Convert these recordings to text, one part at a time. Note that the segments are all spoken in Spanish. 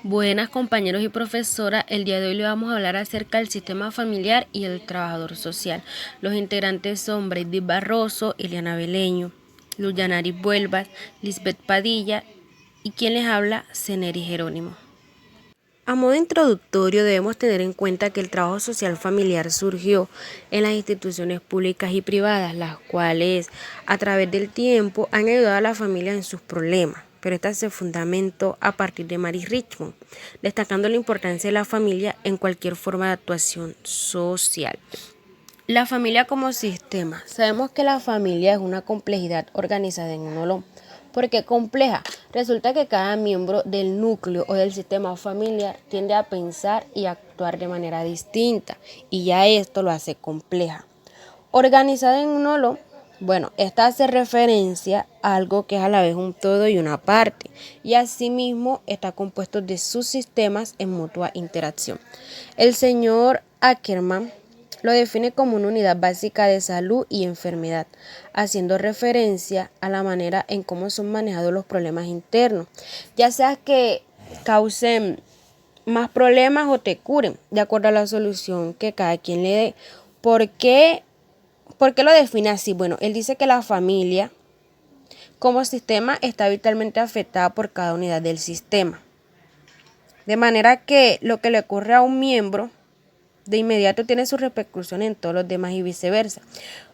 Buenas compañeros y profesora, el día de hoy le vamos a hablar acerca del sistema familiar y el trabajador social. Los integrantes son Brady Barroso, Eliana Beleño, Luyanari Vuelvas, Lisbeth Padilla y quien les habla, Ceneri Jerónimo. A modo introductorio debemos tener en cuenta que el trabajo social familiar surgió en las instituciones públicas y privadas, las cuales a través del tiempo han ayudado a la familia en sus problemas, pero esta se fundamentó a partir de Mary Richmond, destacando la importancia de la familia en cualquier forma de actuación social. La familia como sistema. Sabemos que la familia es una complejidad organizada en un holón. ¿Por qué compleja? Resulta que cada miembro del núcleo o del sistema familiar tiende a pensar y actuar de manera distinta, y ya esto lo hace compleja. Organizada en un holón, bueno, esta hace referencia a algo que es a la vez un todo y una parte, y asimismo está compuesto de sus sistemas en mutua interacción. El señor Ackerman lo define como una unidad básica de salud y enfermedad, haciendo referencia a la manera en cómo son manejados los problemas internos, ya sea que causen más problemas o te curen, de acuerdo a la solución que cada quien le dé. ¿Por qué lo define así? Bueno, él dice que la familia como sistema está vitalmente afectada por cada unidad del sistema, de manera que lo que le ocurre a un miembro de inmediato tiene su repercusión en todos los demás y viceversa.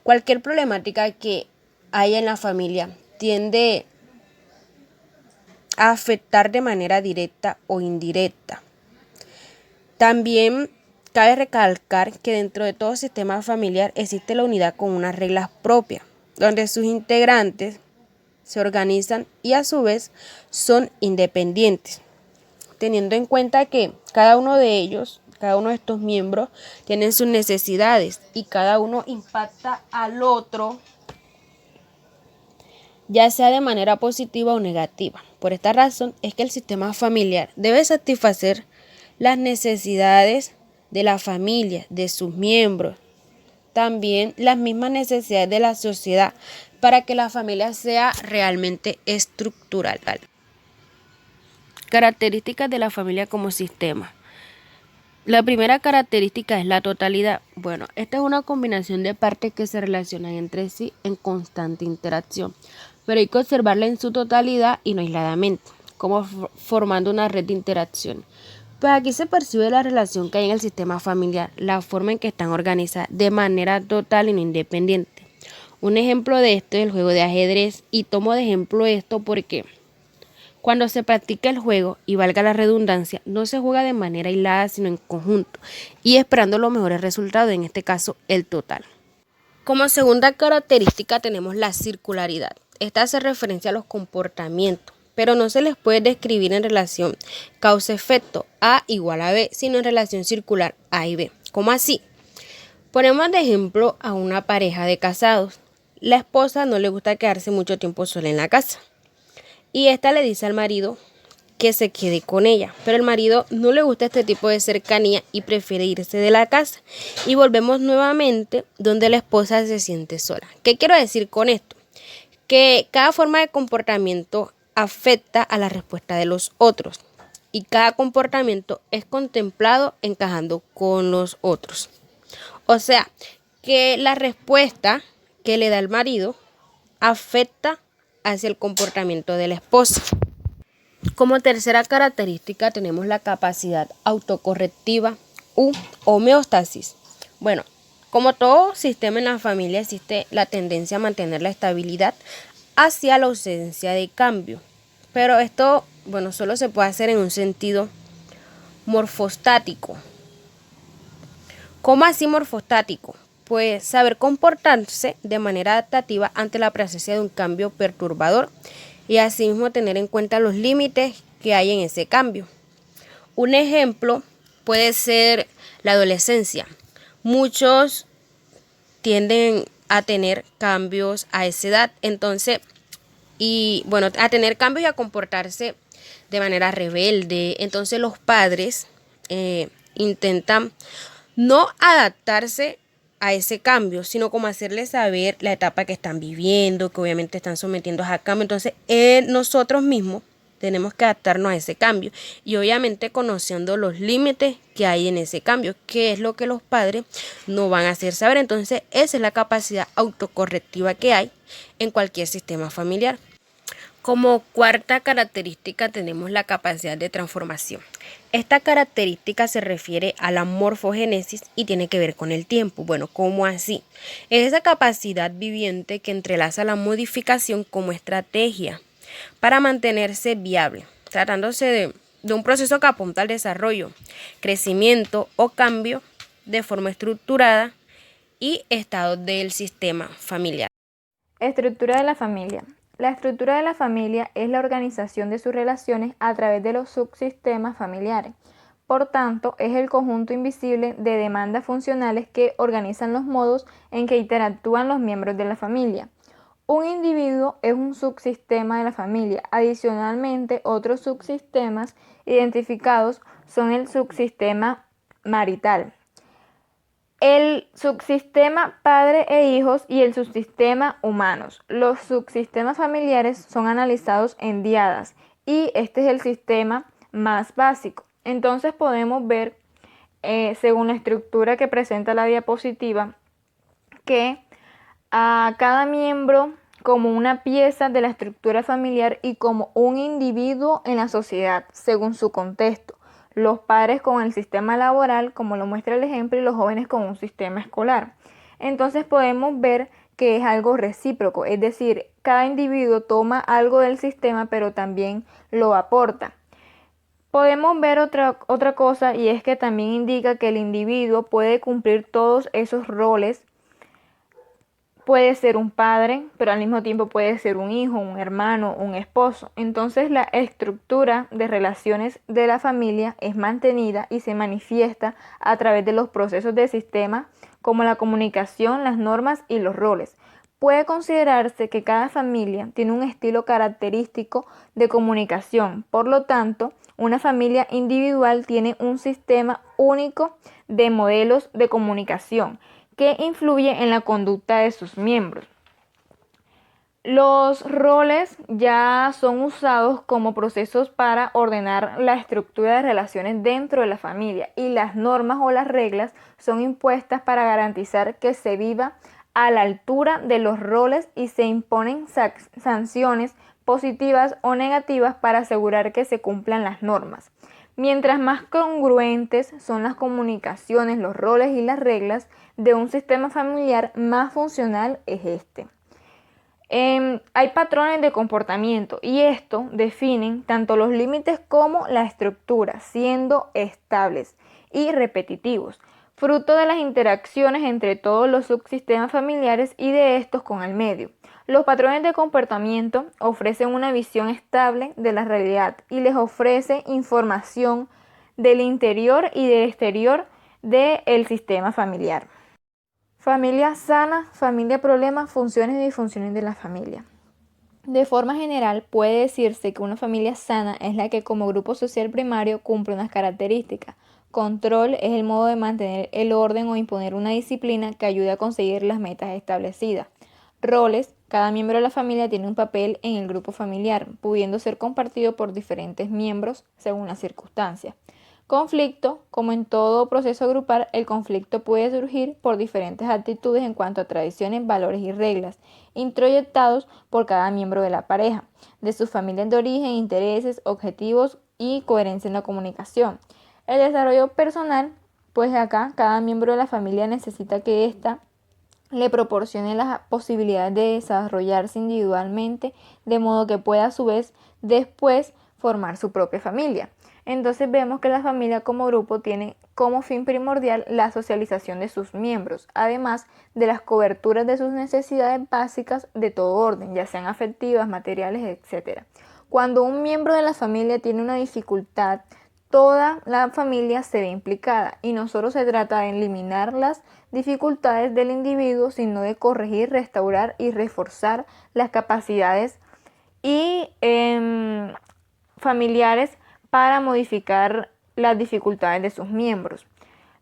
Cualquier problemática que haya en la familia tiende a afectar de manera directa o indirecta. También cabe recalcar que dentro de todo sistema familiar existe la unidad con unas reglas propias, donde sus integrantes se organizan y a su vez son independientes, teniendo en cuenta que cada uno de estos miembros tienen sus necesidades y cada uno impacta al otro, ya sea de manera positiva o negativa. Por esta razón es que el sistema familiar debe satisfacer las necesidades de la familia, de sus miembros, también las mismas necesidades de la sociedad, para que la familia sea realmente estructural. Características de la familia como sistema. La primera característica es la totalidad. Bueno, esta es una combinación de partes que se relacionan entre sí en constante interacción, pero hay que observarla en su totalidad y no aisladamente, como formando una red de interacción. Pues aquí se percibe la relación que hay en el sistema familiar, la forma en que están organizadas de manera total y no independiente. Un ejemplo de esto es el juego de ajedrez, y tomo de ejemplo esto porque cuando se practica el juego, y valga la redundancia, no se juega de manera aislada sino en conjunto y esperando los mejores resultados, en este caso el total. Como segunda característica tenemos la circularidad. Esta hace referencia a los comportamientos, pero no se les puede describir en relación causa-efecto A igual a B, sino en relación circular A y B. ¿Cómo así? Ponemos de ejemplo a una pareja de casados. La esposa no le gusta quedarse mucho tiempo sola en la casa, y esta le dice al marido que se quede con ella, pero el marido no le gusta este tipo de cercanía y prefiere irse de la casa, y volvemos nuevamente donde la esposa se siente sola. ¿Qué quiero decir con esto? Que cada forma de comportamiento afecta a la respuesta de los otros, y cada comportamiento es contemplado encajando con los otros. O sea, que la respuesta que le da el marido afecta hacia el comportamiento de la esposa. Como tercera característica tenemos la capacidad autocorrectiva u homeostasis. Bueno, como todo sistema en la familia existe la tendencia a mantener la estabilidad hacia la ausencia de cambio. Pero esto, bueno, solo se puede hacer en un sentido morfostático. ¿Cómo así morfostático? Pues saber comportarse de manera adaptativa ante la presencia de un cambio perturbador, y asimismo tener en cuenta los límites que hay en ese cambio. Un ejemplo puede ser la adolescencia. Muchos tienden a tener cambios a esa edad, entonces, a tener cambios y a comportarse de manera rebelde. Entonces los padres intentan no adaptarse a ese cambio, sino como hacerles saber la etapa que están viviendo, que obviamente están sometiendo a cambio. Entonces, nosotros mismos Tenemos que adaptarnos a ese cambio y obviamente conociendo los límites que hay en ese cambio, que es lo que los padres no van a hacer saber. Entonces, esa es la capacidad autocorrectiva que hay en cualquier sistema familiar. Como cuarta característica tenemos la capacidad de transformación. Esta característica se refiere a la morfogénesis y tiene que ver con el tiempo. Bueno, ¿cómo así? Es esa capacidad viviente que entrelaza la modificación como estrategia para mantenerse viable, tratándose de un proceso que apunta al desarrollo, crecimiento o cambio de forma estructurada y estado del sistema familiar. Estructura de la familia. La estructura de la familia es la organización de sus relaciones a través de los subsistemas familiares. Por tanto, es el conjunto invisible de demandas funcionales que organizan los modos en que interactúan los miembros de la familia. Un individuo es un subsistema de la familia. Adicionalmente, otros subsistemas identificados son el subsistema marital, el subsistema padre e hijos y el subsistema humanos. Los subsistemas familiares son analizados en diadas y este es el sistema más básico. Entonces podemos ver, según la estructura que presenta la diapositiva, que a cada miembro como una pieza de la estructura familiar y como un individuo en la sociedad, según su contexto. Los padres con el sistema laboral, como lo muestra el ejemplo, y los jóvenes con un sistema escolar. Entonces podemos ver que es algo recíproco, es decir, cada individuo toma algo del sistema, pero también lo aporta. Podemos ver otra cosa, y es que también indica que el individuo puede cumplir todos esos roles. Puede ser un padre, pero al mismo tiempo puede ser un hijo, un hermano, un esposo. Entonces la estructura de relaciones de la familia es mantenida y se manifiesta a través de los procesos del sistema como la comunicación, las normas y los roles. Puede considerarse que cada familia tiene un estilo característico de comunicación. Por lo tanto, una familia individual tiene un sistema único de modelos de comunicación que influye en la conducta de sus miembros. Los roles ya son usados como procesos para ordenar la estructura de relaciones dentro de la familia y las normas o las reglas son impuestas para garantizar que se viva a la altura de los roles y se imponen sanciones positivas o negativas para asegurar que se cumplan las normas. Mientras más congruentes son las comunicaciones, los roles y las reglas de un sistema familiar, más funcional es este. Hay patrones de comportamiento y esto definen tanto los límites como la estructura, siendo estables y repetitivos, fruto de las interacciones entre todos los subsistemas familiares y de estos con el medio. Los patrones de comportamiento ofrecen una visión estable de la realidad y les ofrece información del interior y del exterior del sistema familiar. Familia sana, familia problema, funciones y disfunciones de la familia. De forma general, puede decirse que una familia sana es la que como grupo social primario cumple unas características. Control es el modo de mantener el orden o imponer una disciplina que ayude a conseguir las metas establecidas. Roles. Cada miembro de la familia tiene un papel en el grupo familiar, pudiendo ser compartido por diferentes miembros según las circunstancias. Conflicto. Como en todo proceso grupal, el conflicto puede surgir por diferentes actitudes en cuanto a tradiciones, valores y reglas, introyectados por cada miembro de la pareja, de sus familias de origen, intereses, objetivos y coherencia en la comunicación. El desarrollo personal, pues acá cada miembro de la familia necesita que ésta le proporcione las posibilidades de desarrollarse individualmente, de modo que pueda a su vez después formar su propia familia. Entonces vemos que la familia como grupo tiene como fin primordial la socialización de sus miembros, además de las coberturas de sus necesidades básicas de todo orden, ya sean afectivas, materiales, etc. Cuando un miembro de la familia tiene una dificultad, toda la familia se ve implicada y no solo se trata de eliminar las dificultades del individuo, sino de corregir, restaurar y reforzar las capacidades y familiares para modificar las dificultades de sus miembros.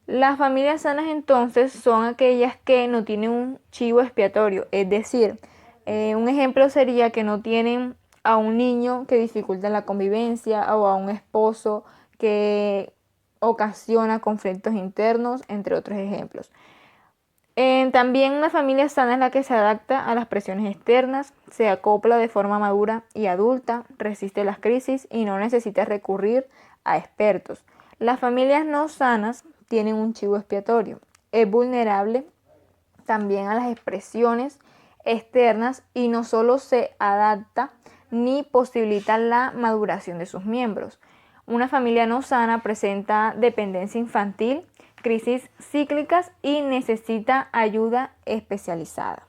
Las familias sanas entonces son aquellas que no tienen un chivo expiatorio, es decir, un ejemplo sería que no tienen a un niño que dificulta la convivencia o a un esposo que ocasiona conflictos internos, entre otros ejemplos. También una familia sana es la que se adapta a las presiones externas, se acopla de forma madura y adulta, resiste las crisis y no necesita recurrir a expertos. Las familias no sanas tienen un chivo expiatorio, es vulnerable también a las expresiones externas y no solo se adapta ni posibilita la maduración de sus miembros. Una familia no sana presenta dependencia infantil, crisis cíclicas y necesita ayuda especializada.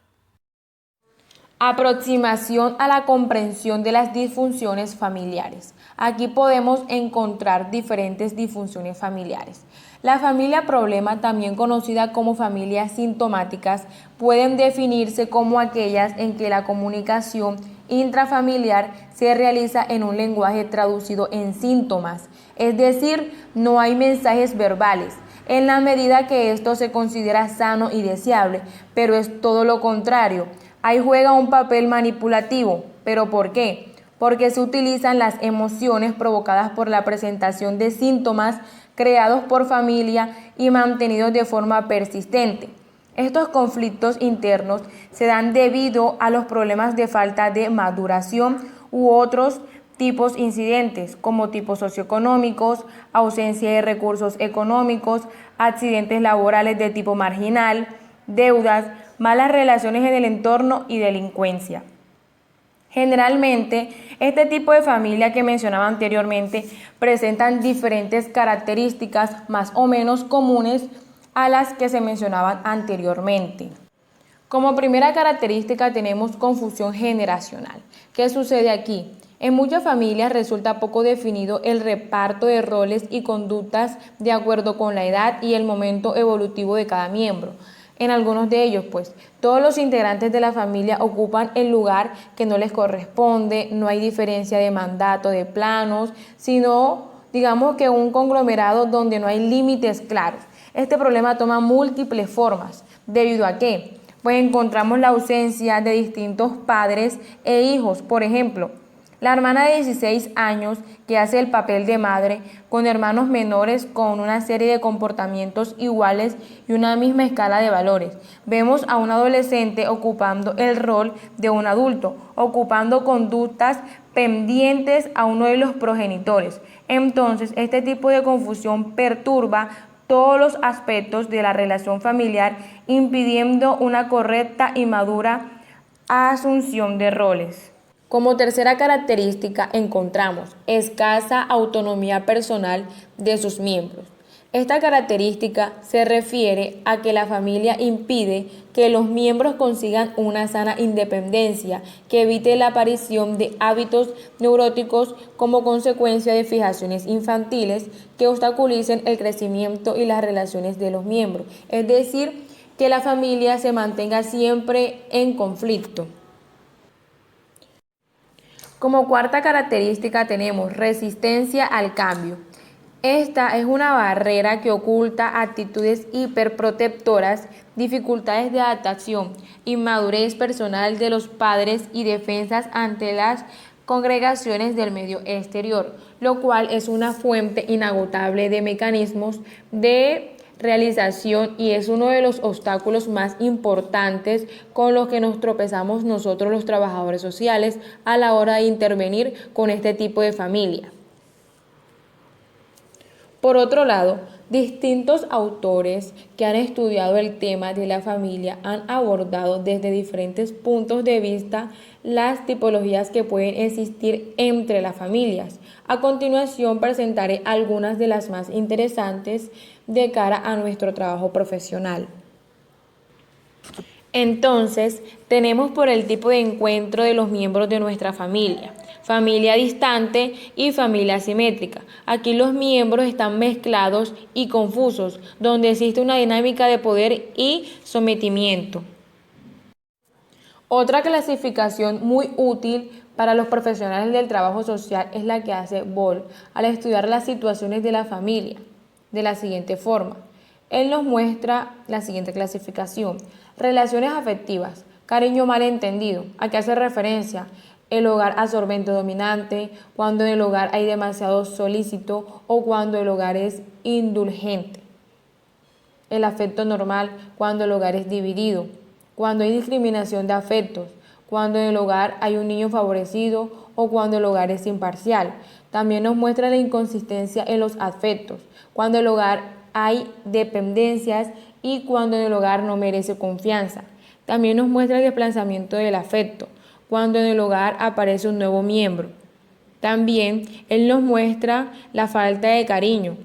Aproximación a la comprensión de las disfunciones familiares. Aquí podemos encontrar diferentes disfunciones familiares. La familia problema, también conocida como familias sintomáticas, pueden definirse como aquellas en que la comunicación intrafamiliar se realiza en un lenguaje traducido en síntomas, es decir, no hay mensajes verbales, en la medida que esto se considera sano y deseable, pero es todo lo contrario. Ahí juega un papel manipulativo. ¿Pero por qué? Porque se utilizan las emociones provocadas por la presentación de síntomas creados por familia y mantenidos de forma persistente. Estos conflictos internos se dan debido a los problemas de falta de maduración u otros tipos incidentes, como tipos socioeconómicos, ausencia de recursos económicos, accidentes laborales de tipo marginal, deudas, malas relaciones en el entorno y delincuencia. Generalmente, este tipo de familia que mencionaba anteriormente presentan diferentes características más o menos comunes a las que se mencionaban anteriormente. Como primera característica tenemos confusión generacional. ¿Qué sucede aquí? En muchas familias resulta poco definido el reparto de roles y conductas de acuerdo con la edad y el momento evolutivo de cada miembro. En algunos de ellos, pues, todos los integrantes de la familia ocupan el lugar que no les corresponde, no hay diferencia de mandato, de planos, sino, digamos que un conglomerado donde no hay límites claros. Este problema toma múltiples formas. ¿Debido a qué? Pues encontramos la ausencia de distintos padres e hijos. Por ejemplo, la hermana de 16 años que hace el papel de madre con hermanos menores con una serie de comportamientos iguales y una misma escala de valores. Vemos a un adolescente ocupando el rol de un adulto, ocupando conductas pendientes a uno de los progenitores. Entonces, este tipo de confusión perturba todos los aspectos de la relación familiar, impidiendo una correcta y madura asunción de roles. Como tercera característica encontramos escasa autonomía personal de sus miembros. Esta característica se refiere a que la familia impide que los miembros consigan una sana independencia que evite la aparición de hábitos neuróticos como consecuencia de fijaciones infantiles que obstaculicen el crecimiento y las relaciones de los miembros. Es decir, que la familia se mantenga siempre en conflicto. Como cuarta característica tenemos resistencia al cambio. Esta es una barrera que oculta actitudes hiperprotectoras, dificultades de adaptación, inmadurez personal de los padres y defensas ante las congregaciones del medio exterior, lo cual es una fuente inagotable de mecanismos de realización y es uno de los obstáculos más importantes con los que nos tropezamos nosotros los trabajadores sociales a la hora de intervenir con este tipo de familia. Por otro lado, distintos autores que han estudiado el tema de la familia han abordado desde diferentes puntos de vista las tipologías que pueden existir entre las familias. A continuación presentaré algunas de las más interesantes de cara a nuestro trabajo profesional. Entonces, tenemos por el tipo de encuentro de los miembros de nuestra familia, familia distante y familia simétrica. Aquí los miembros están mezclados y confusos, donde existe una dinámica de poder y sometimiento. Otra clasificación muy útil para los profesionales del trabajo social es la que hace Boll al estudiar las situaciones de la familia, de la siguiente forma. Él nos muestra la siguiente clasificación. Relaciones afectivas, cariño malentendido. ¿A qué hace referencia? el hogar absorbente dominante, cuando en el hogar hay demasiado solícito o cuando el hogar es indulgente. El afecto normal, cuando el hogar es dividido, cuando hay discriminación de afectos, cuando en el hogar hay un niño favorecido o cuando el hogar es imparcial. También nos muestra la inconsistencia en los afectos, cuando en el hogar hay dependencias y cuando en el hogar no merece confianza. También nos muestra el desplazamiento del afecto, cuando en el hogar aparece un nuevo miembro. También él nos muestra la falta de cariño,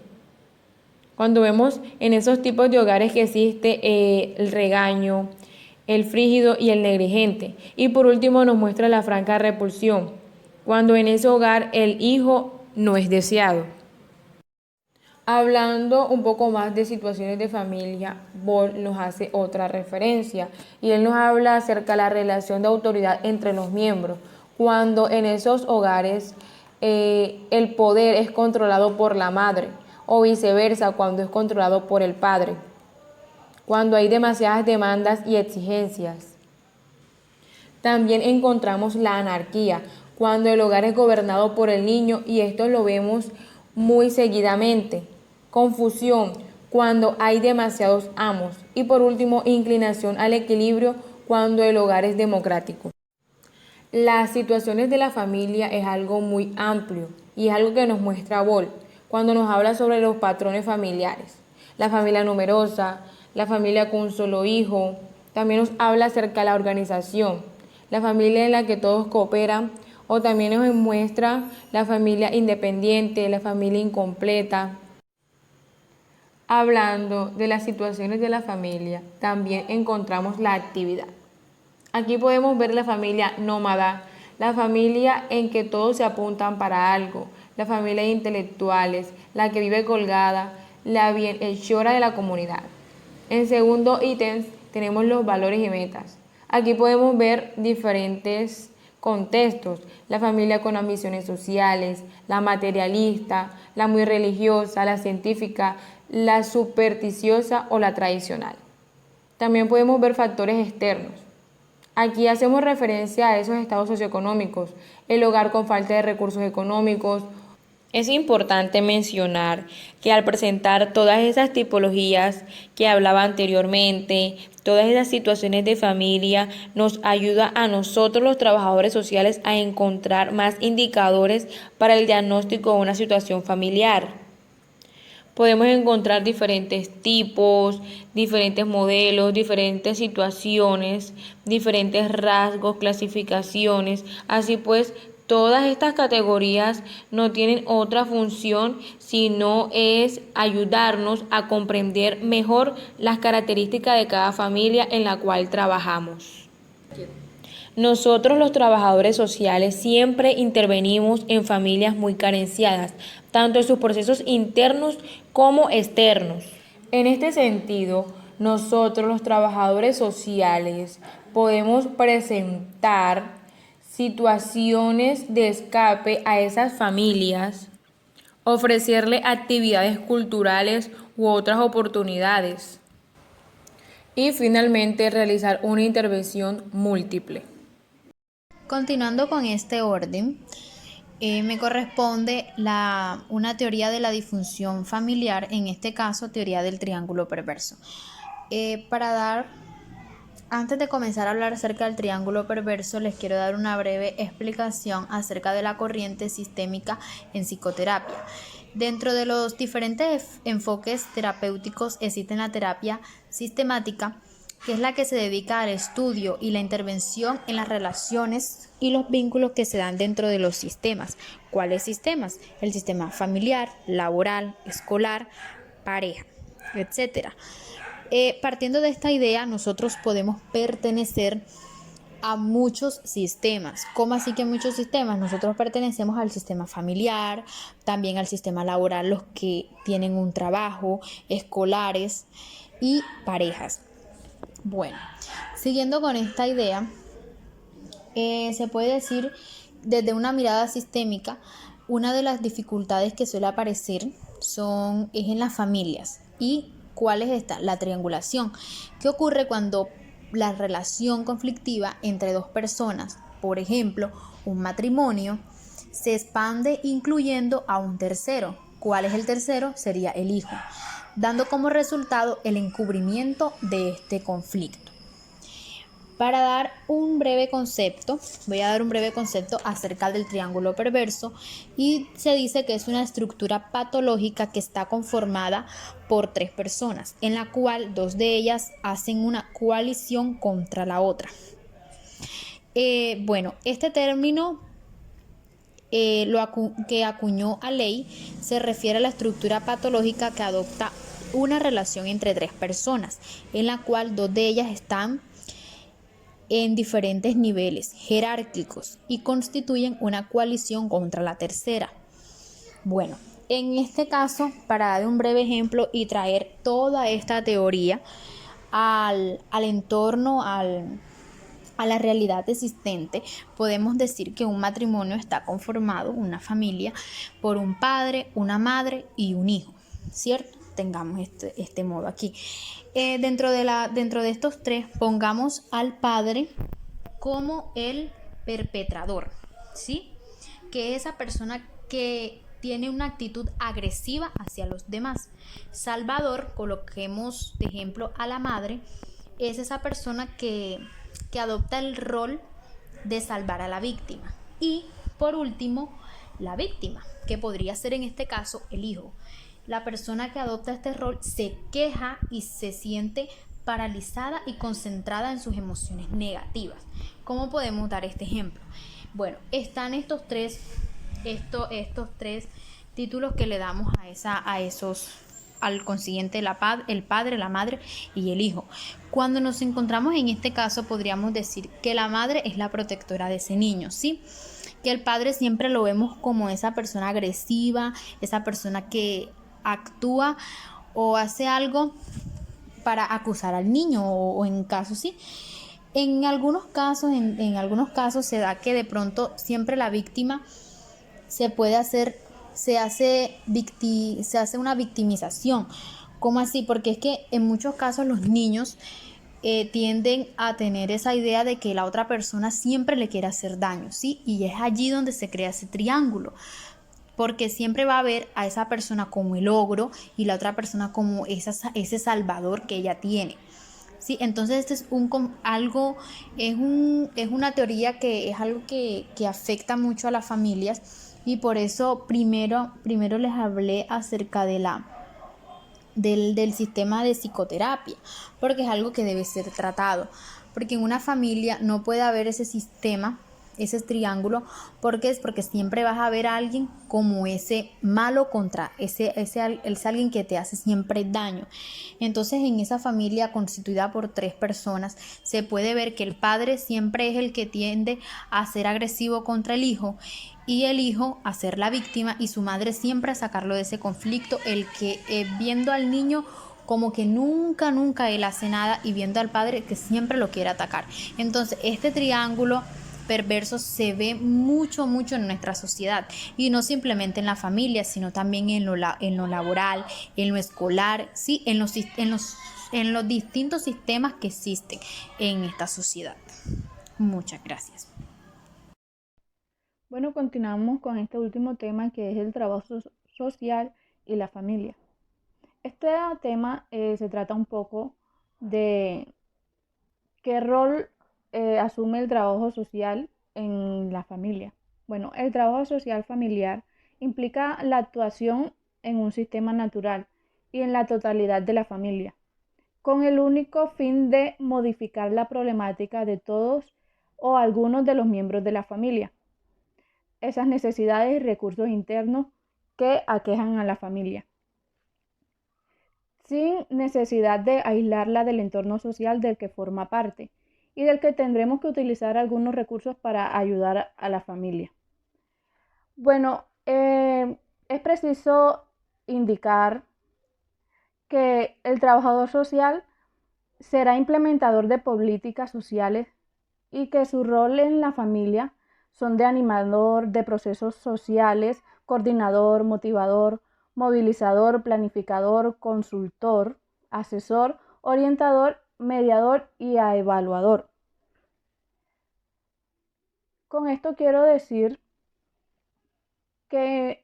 cuando vemos en esos tipos de hogares que existe el regaño, el frígido y el negligente. Y por último nos muestra la franca repulsión, cuando en ese hogar el hijo no es deseado. Hablando un poco más de situaciones de familia, Ball nos hace otra referencia y él nos habla acerca de la relación de autoridad entre los miembros, cuando en esos hogares el poder es controlado por la madre o viceversa cuando es controlado por el padre, cuando hay demasiadas demandas y exigencias. También encontramos la anarquía, cuando el hogar es gobernado por el niño y esto lo vemos muy seguidamente. Confusión, cuando hay demasiados amos. Y por último, inclinación al equilibrio, cuando el hogar es democrático. Las situaciones de la familia es algo muy amplio y es algo que nos muestra Ball cuando nos habla sobre los patrones familiares. La familia numerosa, la familia con un solo hijo, también nos habla acerca de la organización, la familia en la que todos cooperan, o también nos muestra la familia independiente, la familia incompleta. Hablando de las situaciones de la familia, también encontramos la actividad. Aquí podemos ver la familia nómada, la familia en que todos se apuntan para algo, la familia de intelectuales, la que vive colgada, la bienhechora de la comunidad. En segundo ítem tenemos los valores y metas. Aquí podemos ver diferentes contextos, la familia con ambiciones sociales, la materialista, la muy religiosa, la científica, la supersticiosa o la tradicional. También podemos ver factores externos. Aquí hacemos referencia a esos estados socioeconómicos, el hogar con falta de recursos económicos. Es importante mencionar que al presentar todas esas tipologías que hablaba anteriormente, todas esas situaciones de familia, nos ayuda a nosotros los trabajadores sociales a encontrar más indicadores para el diagnóstico de una situación familiar. Podemos encontrar diferentes tipos, diferentes modelos, diferentes situaciones, diferentes rasgos, clasificaciones. Así pues, todas estas categorías no tienen otra función sino es ayudarnos a comprender mejor las características de cada familia en la cual trabajamos. Nosotros los trabajadores sociales siempre intervenimos en familias muy carenciadas, tanto en sus procesos internos como externos. En este sentido, nosotros los trabajadores sociales podemos presentar situaciones de escape a esas familias, ofrecerle actividades culturales u otras oportunidades y finalmente realizar una intervención múltiple. Continuando con este orden, me corresponde una teoría de la disfunción familiar, en este caso teoría del triángulo perverso. Antes de comenzar a hablar acerca del triángulo perverso, les quiero dar una breve explicación acerca de la corriente sistémica en psicoterapia. Dentro de los diferentes enfoques terapéuticos existe la terapia sistemática, que es la que se dedica al estudio y la intervención en las relaciones y los vínculos que se dan dentro de los sistemas. ¿Cuáles sistemas? El sistema familiar, laboral, escolar, pareja, etc. Partiendo de esta idea, nosotros podemos pertenecer a muchos sistemas. ¿Cómo así que muchos sistemas? Nosotros pertenecemos al sistema familiar, también al sistema laboral, los que tienen un trabajo, escolares y parejas. Bueno, siguiendo con esta idea, se puede decir desde una mirada sistémica, una de las dificultades que suele aparecer es en las familias. ¿Y cuál es esta? La triangulación. ¿Qué ocurre cuando la relación conflictiva entre dos personas, por ejemplo, un matrimonio, se expande incluyendo a un tercero. ¿Cuál es el tercero? Sería el hijo, dando como resultado el encubrimiento de este conflicto. Para dar un breve concepto, voy a dar un breve concepto acerca del triángulo perverso, y se dice que es una estructura patológica que está conformada por 3 personas, en la cual 2 de ellas hacen una coalición contra la otra. Este término que acuñó Allais se refiere a la estructura patológica que adopta una relación entre 3 personas, en la cual 2 de ellas están en diferentes niveles jerárquicos y constituyen una coalición contra la tercera. Bueno, en este caso, para dar un breve ejemplo y traer toda esta teoría al entorno, a la realidad existente, podemos decir que un matrimonio está conformado, una familia, por un padre, una madre y un hijo, ¿cierto? Tengamos este modo aquí. Dentro de estos 3, pongamos al padre como el perpetrador, ¿sí? Que es esa persona que tiene una actitud agresiva hacia los demás. Salvador, coloquemos de ejemplo a la madre, es esa persona que adopta el rol de salvar a la víctima. Y por último, la víctima, que podría ser en este caso el hijo. La persona que adopta este rol se queja y se siente paralizada y concentrada en sus emociones negativas. ¿Cómo podemos dar este ejemplo? Bueno, están estos tres títulos que le damos al consiguiente el padre, la madre y el hijo. Cuando nos encontramos en este caso, podríamos decir que la madre es la protectora de ese niño, ¿sí? Que el padre siempre lo vemos como esa persona agresiva, esa persona que actúa o hace algo para acusar al niño, o en casos sí. En algunos casos se da que de pronto siempre la víctima se hace una victimización. ¿Cómo así? Porque es que en muchos casos los niños tienden a tener esa idea de que la otra persona siempre le quiere hacer daño, ¿sí? Y es allí donde se crea ese triángulo, porque siempre va a ver a esa persona como el ogro y la otra persona como ese salvador que ella tiene. Sí, entonces este es una teoría que es algo que afecta mucho a las familias, y por eso primero les hablé acerca del sistema de psicoterapia, porque es algo que debe ser tratado, porque en una familia no puede haber ese sistema, ese triángulo, porque siempre vas a ver a alguien como ese malo contra es alguien que te hace siempre daño. Entonces en esa familia constituida por 3 personas se puede ver que el padre siempre es el que tiende a ser agresivo contra el hijo, y el hijo a ser la víctima, y su madre siempre a sacarlo de ese conflicto, el que viendo al niño como que nunca él hace nada, y viendo al padre que siempre lo quiere atacar. Entonces este triángulo perverso se ve mucho en nuestra sociedad, y no simplemente en la familia, sino también en lo laboral, en lo escolar, sí, en los distintos sistemas que existen en esta sociedad. Muchas gracias. Bueno, continuamos con este último tema, que es el trabajo social y la familia. Este tema se trata un poco de qué rol asume el trabajo social en la familia. Bueno, el trabajo social familiar implica la actuación en un sistema natural y en la totalidad de la familia, con el único fin de modificar la problemática de todos o algunos de los miembros de la familia, esas necesidades y recursos internos que aquejan a la familia, sin necesidad de aislarla del entorno social del que forma parte y del que tendremos que utilizar algunos recursos para ayudar a la familia. Bueno, es preciso indicar que el trabajador social será implementador de políticas sociales, y que su rol en la familia son de animador de procesos sociales, coordinador, motivador, movilizador, planificador, consultor, asesor, orientador, mediador y evaluador. Con esto quiero decir que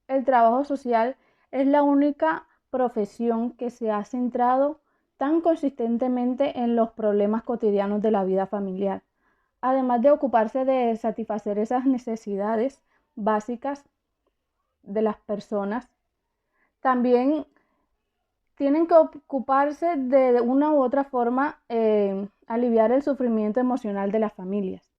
el trabajo social es la única profesión que se ha centrado tan consistentemente en los problemas cotidianos de la vida familiar, además de ocuparse de satisfacer esas necesidades básicas de las personas. También tienen que ocuparse de una u otra forma aliviar el sufrimiento emocional de las familias.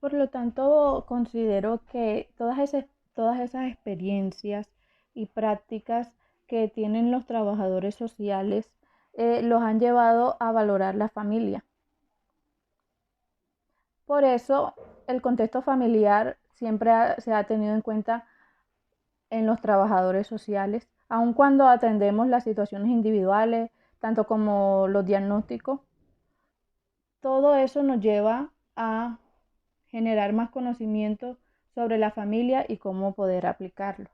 Por lo tanto, considero que todas esas experiencias y prácticas que tienen los trabajadores sociales los han llevado a valorar la familia. Por eso, el contexto familiar siempre se ha tenido en cuenta en los trabajadores sociales, aun cuando atendemos las situaciones individuales, tanto como los diagnósticos. Todo eso nos lleva a generar más conocimiento sobre la familia y cómo poder aplicarlo.